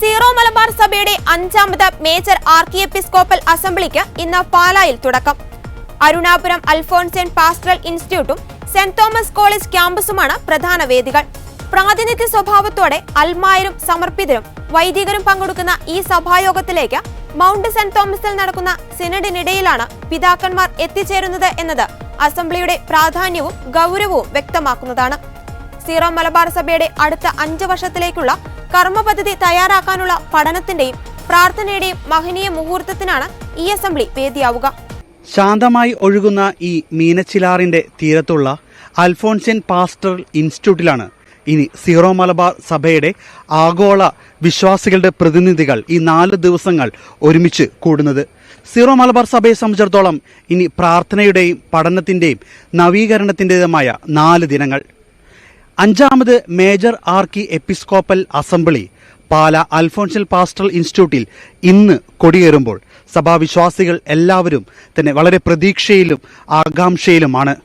Zero Malabar സഭയുടെ 5ാമത് major ആർക്കി episcopal അസംബ്ലിക്ക് ഇന്ന് പാലായിൽ തുടക്കം. അരുണാപുരം അൽഫോൺസൈൻ പാസ്റ്ററൽ ഇൻസ്റ്റിറ്റ്യൂട്ടും സെന്റ് തോമസ് കോളേജ് ക്യാമ്പസുമാണ് പ്രധാന വേദികൾ. പ്രാതിനിധ്യ സ്വഭാവത്തോടെ അൽമായരും സമർപ്പിതരും വൈദികരും പങ്കെടുക്കുന്ന ഈ സഭായോഗത്തിലേക്ക് മൗണ്ട് സെന്റ് തോമസിൽ നടക്കുന്ന സിനഡിനിടയിലാണ് പിതാക്കന്മാർ എത്തിച്ചേരുന്നത് എന്നത് അസംബ്ലിയുടെ പ്രാധാന്യവും ഗൗരവവും വ്യക്തമാക്കുന്നതാണ്. സീറോ മലബാർ സഭയുടെ അടുത്ത 5 വർഷത്തിലേക്കുള്ള കർമ്മപദ്ധതി തയ്യാറാക്കാനുള്ള പഠനത്തിന്റെയും പ്രാർത്ഥനയുടെയും മഹനീയ മുഹൂർത്തത്തിനാണ് ഈ അസംബ്ലി വേദിയാവുക. ശാന്തമായി ഒഴുകുന്ന ഈ മീനച്ചിലാറിന്റെ തീരത്തുള്ള അൽഫോൺസൈൻ പാസ്റ്ററൽ ഇൻസ്റ്റിറ്റ്യൂട്ടിലാണ് ഇനി സീറോ മലബാർ സഭയുടെ ആഗോള വിശ്വാസികളുടെ പ്രതിനിധികൾ ഈ 4 ദിവസങ്ങൾ ഒരുമിച്ച് കൂടുന്നത്. സീറോ മലബാർ സഭയെ സംബന്ധിച്ചിടത്തോളം ഇനി പ്രാർത്ഥനയുടെയും പഠനത്തിന്റെയും നവീകരണത്തിൻ്റെതുമായ 4 ദിനങ്ങൾ. 5ാമത് മേജർ ആർക്കി എപ്പിസ്കോപ്പൽ അസംബ്ലി പാല അൽഫോൺസൈൻ പാസ്റ്ററൽ ഇൻസ്റ്റിറ്റ്യൂട്ടിൽ ഇന്ന് കൊടിയേറുമ്പോൾ സഭാവിശ്വാസികൾ എല്ലാവരും തന്നെ വളരെ പ്രതീക്ഷയിലും ആകാംക്ഷയിലുമാണ്.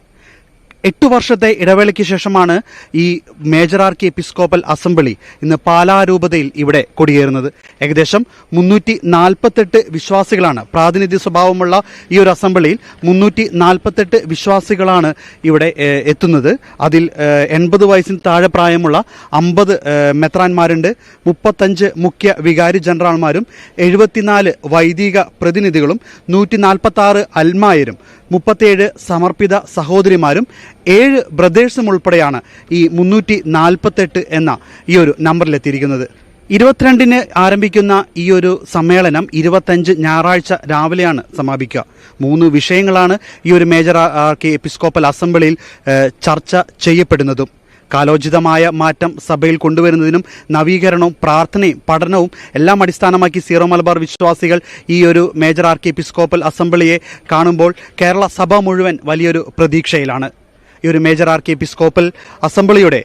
8 വർഷത്തെ ഇടവേളയ്ക്ക് ശേഷമാണ് ഈ മേജർ ആർക്കി എപ്പിസ്കോപ്പൽ അസംബ്ലി ഇന്ന് പാലാ രൂപതയിൽ ഇവിടെ കൊടിയേറുന്നത്. ഏകദേശം 348 വിശ്വാസികളാണ് പ്രാതിനിധ്യ സ്വഭാവമുള്ള ഈ ഒരു അസംബ്ലിയിൽ 348 വിശ്വാസികളാണ് ഇവിടെ എത്തുന്നത്. അതിൽ 80 വയസ്സിന് താഴെ പ്രായമുള്ള 50 മെത്രാന്മാരുണ്ട്, 35 മുഖ്യ വികാരി ജനറൽമാരും 74 വൈദിക പ്രതിനിധികളും 146 അൽമായരും 37 സമർപ്പിത സഹോദരിമാരും 7 ബ്രദേഴ്സും ഉൾപ്പെടെയാണ് ഈ 348 എന്ന ഈ ഒരു നമ്പറിലെത്തിയിരിക്കുന്നത്. 22-ന് ആരംഭിക്കുന്ന ഈ ഒരു സമ്മേളനം 25 ഞായറാഴ്ച രാവിലെയാണ് സമാപിക്കുക. 3 വിഷയങ്ങളാണ് ഈ ഒരു മേജർ ആർക്കി എപ്പിസ്കോപ്പൽ അസംബ്ലിയിൽ ചർച്ച ചെയ്യപ്പെടുന്നതും. കാലോചിതമായ മാറ്റം സഭയിൽ കൊണ്ടുവരുന്നതിനും നവീകരണവും പ്രാർത്ഥനയും പഠനവും എല്ലാം അടിസ്ഥാനമാക്കി സീറോ മലബാർ വിശ്വാസികൾ ഈ ഒരു മേജർ ആർക്കി എപ്പിസ്കോപ്പൽ അസംബ്ലിയെ കാണുമ്പോൾ കേരള സഭ മുഴുവൻ വലിയൊരു പ്രതീക്ഷയിലാണ്. ഈ ഒരു മേജർ ആർക്കി എപ്പിസ്കോപ്പൽ അസംബ്ലിയുടെ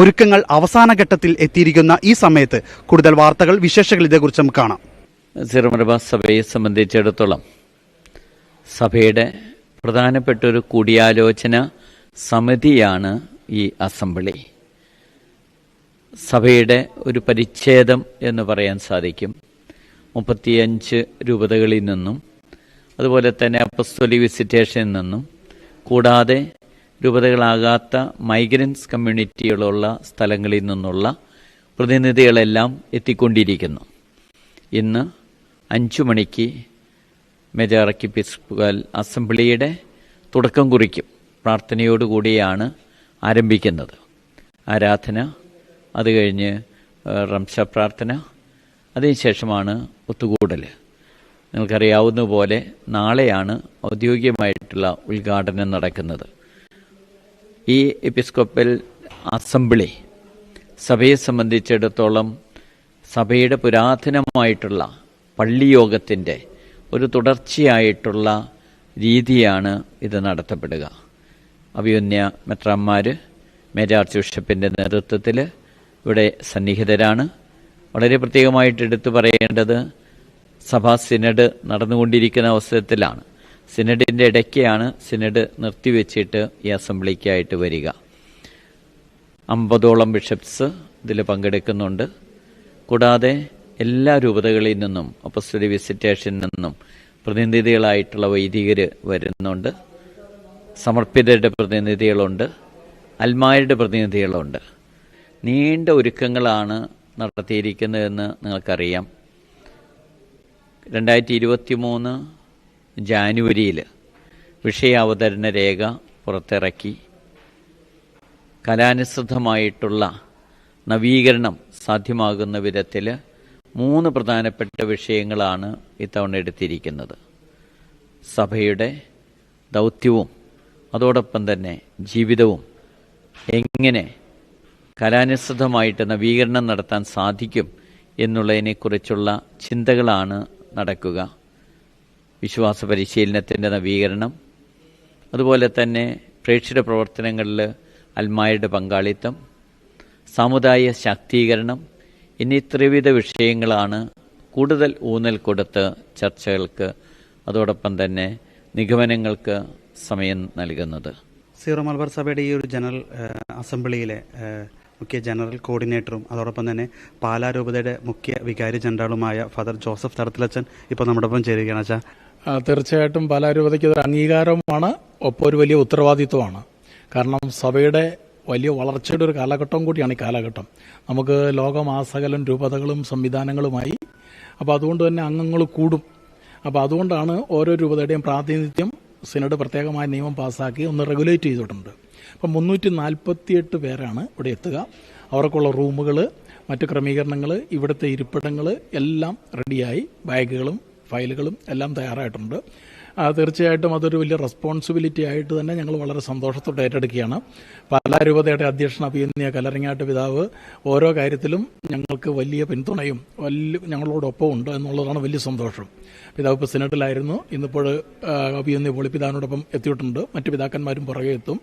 ഒരുക്കങ്ങൾ അവസാന ഘട്ടത്തിൽ എത്തിയിരിക്കുന്ന ഈ സമയത്ത് കൂടുതൽ വാർത്തകൾ, വിശേഷങ്ങൾ ഇതേക്കുറിച്ച് നമുക്ക് കാണാം. സീറോ മലബാർ സഭയെ സംബന്ധിച്ചിടത്തോളം സഭയുടെ പ്രധാനപ്പെട്ട ഒരു കൂടിയാലോചന സമിതിയാണ് ഈ അസംബ്ലി. സഭയുടെ ഒരു പരിച്ഛേദം എന്ന് പറയാൻ സാധിക്കും. 35 രൂപതകളിൽ നിന്നും അതുപോലെ തന്നെ അപ്പസ്തോലിക് വിസിറ്റേഷനിൽ നിന്നും കൂടാതെ രൂപതകളാകാത്ത മൈഗ്രൻസ് കമ്മ്യൂണിറ്റികളുള്ള സ്ഥലങ്ങളിൽ നിന്നുള്ള പ്രതിനിധികളെല്ലാം എത്തിക്കൊണ്ടിരിക്കുന്നു. ഇന്ന് 5 മണിക്ക് മേജർ ആർക്കി എപ്പിസ്കോപ്പൽ അസംബ്ലിയുടെ തുടക്കം കുറിക്കും. പ്രാർത്ഥനയോടുകൂടിയാണ് ആരംഭിക്കുന്നത്. ആരാധന, അത് കഴിഞ്ഞ് റംസ പ്രാർത്ഥന, അതിനുശേഷമാണ് ഒത്തുകൂടൽ. നിങ്ങൾക്കറിയാവുന്ന പോലെ നാളെയാണ് ഔദ്യോഗികമായിട്ടുള്ള ഉദ്ഘാടനം നടക്കുന്നത്. ഈ എപ്പിസ്കോപ്പൽ അസംബ്ലി സഭയെ സംബന്ധിച്ചിടത്തോളം സഭയുടെ പുരാതനമായിട്ടുള്ള പള്ളിയോഗത്തിൻ്റെ ഒരു തുടർച്ചയായിട്ടുള്ള രീതിയാണ് ഇത് നടത്തപ്പെടുക. അഭിവന്യ മെത്രാന്മാർ മേജർ ആർച്ച് ബിഷപ്പിൻ്റെ നേതൃത്വത്തിൽ ഇവിടെ സന്നിഹിതരാണ്. വളരെ പ്രത്യേകമായിട്ട് എടുത്തു പറയേണ്ടത് സഭാ സിനഡ് നടന്നുകൊണ്ടിരിക്കുന്ന അവസരത്തിലാണ്. സിനഡിൻ്റെ ഇടയ്ക്കാണ് സിനഡ് നിർത്തിവെച്ചിട്ട് ഈ അസംബ്ലിക്കായിട്ട് വരിക. 50ഓളം ബിഷപ്സ് ഇതിൽ പങ്കെടുക്കുന്നുണ്ട്. കൂടാതെ എല്ലാ രൂപതകളിൽ നിന്നും അപ്പസ്തോലിക് വിസിറ്റേഷനിൽ നിന്നും പ്രതിനിധികളായിട്ടുള്ള വൈദികർ വരുന്നുണ്ട്. സമർപ്പിതരുടെ പ്രതിനിധികളുണ്ട്, അൽമായരുടെ പ്രതിനിധികളുണ്ട്. നീണ്ട ഒരുക്കങ്ങളാണ് നടത്തിയിരിക്കുന്നതെന്ന് നിങ്ങൾക്കറിയാം. 2023 ജാനുവരിയിൽ വിഷയാവതരണ രേഖ പുറത്തിറക്കി. കലാനുസൃതമായിട്ടുള്ള നവീകരണം സാധ്യമാകുന്ന വിധത്തിൽ 3 പ്രധാനപ്പെട്ട വിഷയങ്ങളാണ് ഇത്തവണ എടുത്തിരിക്കുന്നത്. സഭയുടെ ദൗത്യവും അതോടൊപ്പം തന്നെ ജീവിതവും എങ്ങനെ കലാനുസൃതമായിട്ട് നവീകരണം നടത്താൻ സാധിക്കും എന്നുള്ളതിനെക്കുറിച്ചുള്ള ചിന്തകളാണ് നടക്കുക. വിശ്വാസ പരിശീലനത്തിൻ്റെ നവീകരണം, അതുപോലെ തന്നെ പ്രേക്ഷിത പ്രവർത്തനങ്ങളിൽ അൽമായരുടെ പങ്കാളിത്തം, സാമുദായിക ശാക്തീകരണം എന്നീ ത്രിവിധ വിഷയങ്ങളാണ് കൂടുതൽ ഊന്നൽ കൊടുത്ത് ചർച്ചകൾക്ക് അതോടൊപ്പം തന്നെ നിഗമനങ്ങൾക്ക് സമയം നൽകുന്നത്. സീറോ മലബാർ സഭയുടെ ഈ ഒരു ജനറൽ അസംബ്ലിയിലെ മുഖ്യ ജനറൽ കോർഡിനേറ്ററും അതോടൊപ്പം തന്നെ പാലാ രൂപതയുടെ മുഖ്യ വികാരി ജനറലുമായ ഫാദർ ജോസഫ് തടത്തിലച്ചൻ ഇപ്പോൾ നമ്മുടെ ഒപ്പം ചേരുകയാണ്. അച്ഛാ, തീർച്ചയായിട്ടും പാലാ രൂപതയ്ക്ക് ഒരു അംഗീകാരമാണ്, ഒപ്പം ഒരു വലിയ ഉത്തരവാദിത്വമാണ്. കാരണം സഭയുടെ വലിയ വളർച്ചയുടെ ഒരു കാലഘട്ടം കൂടിയാണ് ഈ കാലഘട്ടം. നമുക്ക് ലോകമാസകലം രൂപതകളും സംവിധാനങ്ങളുമായി, അപ്പോൾ അതുകൊണ്ട് തന്നെ അംഗങ്ങൾ കൂടും. അപ്പോൾ അതുകൊണ്ടാണ് ഓരോ രൂപതയുടെയും പ്രാതിനിധ്യം സിനഡ് പ്രത്യേകമായ നിയമം പാസ്സാക്കി ഒന്ന് റെഗുലേറ്റ് ചെയ്തിട്ടുണ്ട്. അപ്പം 348 പേരാണ് ഇവിടെ എത്തുക. അവർക്കുള്ള റൂമുകൾ, മറ്റു ക്രമീകരണങ്ങൾ, ഇവിടുത്തെ ഇരിപ്പിടങ്ങൾ എല്ലാം റെഡിയായി, ബാഗുകളും ഫയലുകളും എല്ലാം തയ്യാറായിട്ടുണ്ട്. തീർച്ചയായിട്ടും അതൊരു വലിയ റെസ്പോൺസിബിലിറ്റി ആയിട്ട് തന്നെ ഞങ്ങൾ വളരെ സന്തോഷത്തോടെ ഏറ്റെടുക്കുകയാണ്. പാലാ രൂപതയുടെ അധ്യക്ഷൻ അഭിനന്ദിയ കല്ലറിങ്ങാട്ട് പിതാവ് ഓരോ കാര്യത്തിലും ഞങ്ങൾക്ക് വലിയ പിന്തുണയും ഞങ്ങളോടൊപ്പം ഉണ്ട് എന്നുള്ളതാണ് വലിയ സന്തോഷം. പിതാവ് ഇപ്പോൾ സിനഡിലായിരുന്നു, ഇന്നിപ്പോൾ അഭിനന്ദിയ പോളി പിതാവിനോടൊപ്പം എത്തിയിട്ടുണ്ട്. മറ്റു പിതാക്കന്മാരും പുറകെ എത്തും.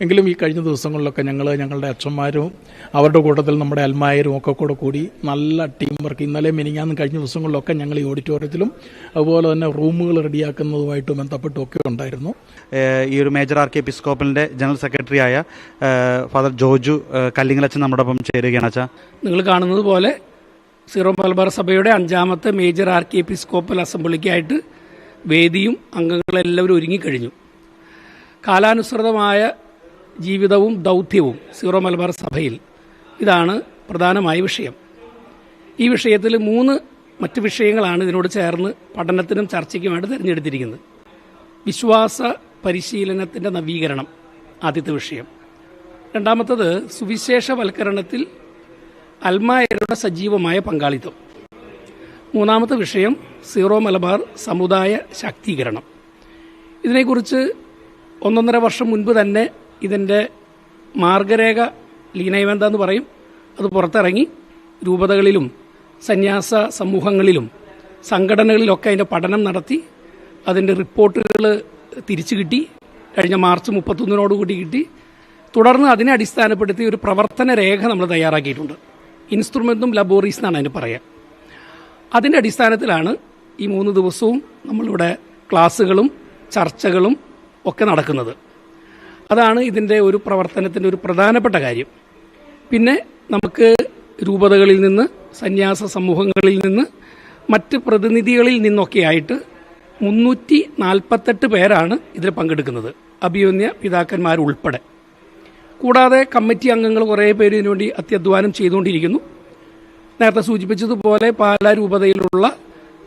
എങ്കിലും ഈ കഴിഞ്ഞ ദിവസങ്ങളിലൊക്കെ ഞങ്ങളുടെ അച്ഛന്മാരും അവരുടെ കൂട്ടത്തിൽ നമ്മുടെ അൽമായരും ഒക്കെ കൂടി നല്ല ടീം വർക്ക്, ഇന്നലെ മിനിങ്ങാന്നും കഴിഞ്ഞ ദിവസങ്ങളിലൊക്കെ ഞങ്ങൾ ഈ ഓഡിറ്റോറിയത്തിലും അതുപോലെ തന്നെ റൂമുകൾ റെഡിയാക്കുന്നതുമായിട്ട് ബന്ധപ്പെട്ടും ഒക്കെ ഉണ്ടായിരുന്നു. ഈ ഒരു മേജർ ആർക്കി എപ്പിസ്കോപ്പലിന്റെ ജനറൽ സെക്രട്ടറി ആയ ഫാദർ ജോജു കല്ലിങ്ങലച്ചൻ നമ്മുടെ ഒപ്പം ചേരുകയാണ്. അച്ഛാ, നിങ്ങൾ കാണുന്നത് പോലെ സീറോ മലബാർ സഭയുടെ 5ാമത്തെ മേജർ ആർക്കി എപ്പിസ്കോപ്പൽ അസംബ്ലിക്കായിട്ട് വേദിയും അംഗങ്ങളെല്ലാവരും ഒരുങ്ങിക്കഴിഞ്ഞു. കാലാനുസൃതമായ ജീവിതവും ദൗത്യവും സീറോ മലബാർ സഭയിൽ, ഇതാണ് പ്രധാനമായ വിഷയം. ഈ വിഷയത്തിൽ 3 മറ്റ് വിഷയങ്ങളാണ് ഇതിനോട് ചേർന്ന് പഠനത്തിനും ചർച്ചയ്ക്കുമായിട്ട് തിരഞ്ഞെടുത്തിരിക്കുന്നത്. വിശ്വാസ പരിശീലനത്തിൻ്റെ നവീകരണം ആദ്യത്തെ വിഷയം. രണ്ടാമത്തത് സുവിശേഷവൽക്കരണത്തിൽ അൽമായരുടെ സജീവമായ പങ്കാളിത്തം. മൂന്നാമത്തെ വിഷയം സീറോ മലബാർ സമുദായ ശാക്തീകരണം. ഇതിനെക്കുറിച്ച് 1.5 വർഷം മുൻപ് തന്നെ ഇതിൻ്റെ മാർഗരേഖ ലീനൈവന്ത എന്ന് പറയും, അത് പുറത്തിറങ്ങി രൂപതകളിലും സന്യാസ സമൂഹങ്ങളിലും സംഘടനകളിലൊക്കെ അതിൻ്റെ പഠനം നടത്തി അതിൻ്റെ റിപ്പോർട്ടുകൾ തിരിച്ചു കിട്ടി. കഴിഞ്ഞ മാർച്ച് 31 കിട്ടി. തുടർന്ന് അതിനെ അടിസ്ഥാനപ്പെടുത്തി ഒരു പ്രവർത്തന രേഖ നമ്മൾ തയ്യാറാക്കിയിട്ടുണ്ട്. ഇൻസ്ട്രുമെന്റും ലബോറീസ് എന്നാണ് അതിന് പറയുക. അതിൻ്റെ അടിസ്ഥാനത്തിലാണ് ഈ 3 ദിവസവും നമ്മളിവിടെ ക്ലാസ്സുകളും ചർച്ചകളും ഒക്കെ നടക്കുന്നത്. അതാണ് ഇതിൻ്റെ ഒരു പ്രവർത്തനത്തിൻ്റെ ഒരു പ്രധാനപ്പെട്ട കാര്യം. പിന്നെ നമുക്ക് രൂപതകളിൽ നിന്ന്, സന്യാസ സമൂഹങ്ങളിൽ നിന്ന്, മറ്റ് പ്രതിനിധികളിൽ നിന്നൊക്കെ ആയിട്ട് 348 പേരാണ് ഇതിൽ പങ്കെടുക്കുന്നത്, അഭിമന്യ പിതാക്കന്മാരുൾപ്പെടെ. കൂടാതെ കമ്മിറ്റി അംഗങ്ങൾ കുറേ പേര് ഇതിനുവേണ്ടി അത്യധ്വാനം ചെയ്തുകൊണ്ടിരിക്കുന്നു. നേരത്തെ സൂചിപ്പിച്ചതുപോലെ പാലാ രൂപതയിലുള്ള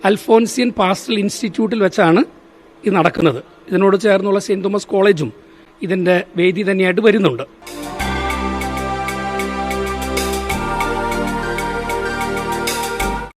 അൽഫോൻസിയൻ പാസ്റ്ററൽ ഇൻസ്റ്റിറ്റ്യൂട്ടിൽ വെച്ചാണ് ഇത് നടക്കുന്നത്. ഇതിനോട് ചേർന്നുള്ള സെന്റ് തോമസ് കോളേജും ഇതിൻ്റെ വേദി തന്നെയായിട്ട് വരുന്നുണ്ട്.